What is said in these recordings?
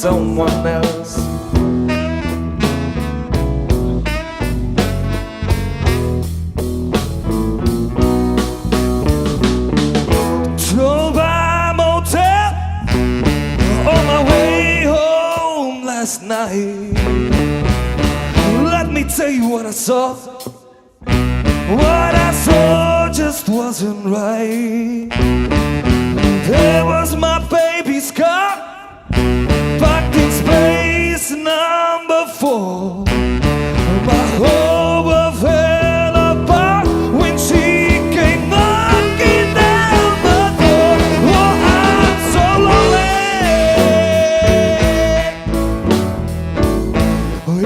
someone else. Drove by a motel on my way home last night. Let me tell you what I saw. What I saw just wasn't right. There was my baby's car parked in space number 4. My whole world fell apart when she came knocking down the door. Oh, I'm so lonely,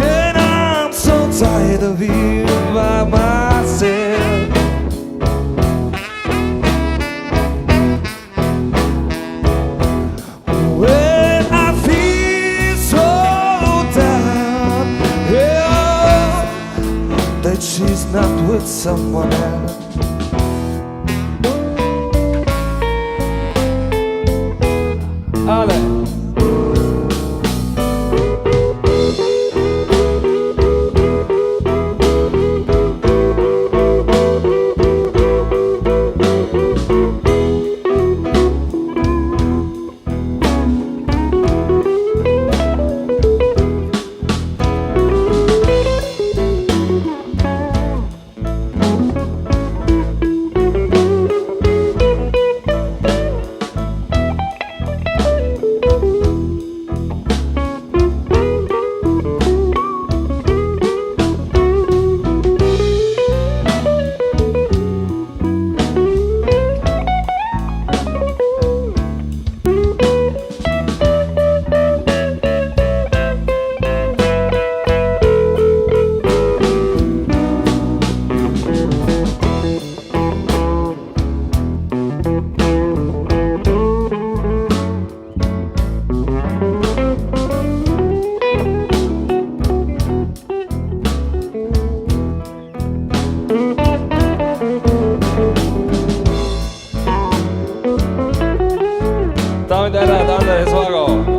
and I'm so tired of being by myself. When I feel so down, yeah, that she's not with someone else. Ale. 다음에 수고하고.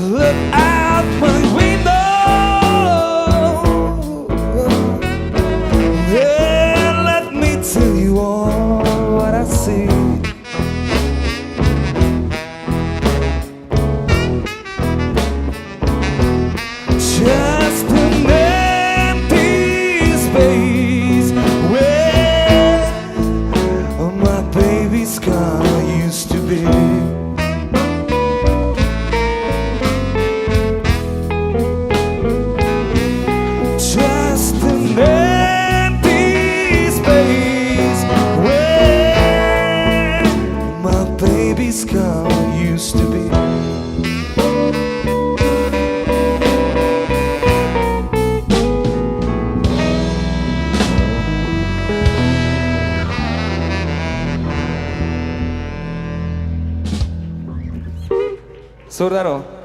Look out my window, yeah, let me tell you all what I see. Just an empty space where my baby's car used to be. Baby's car used to be. Sordano.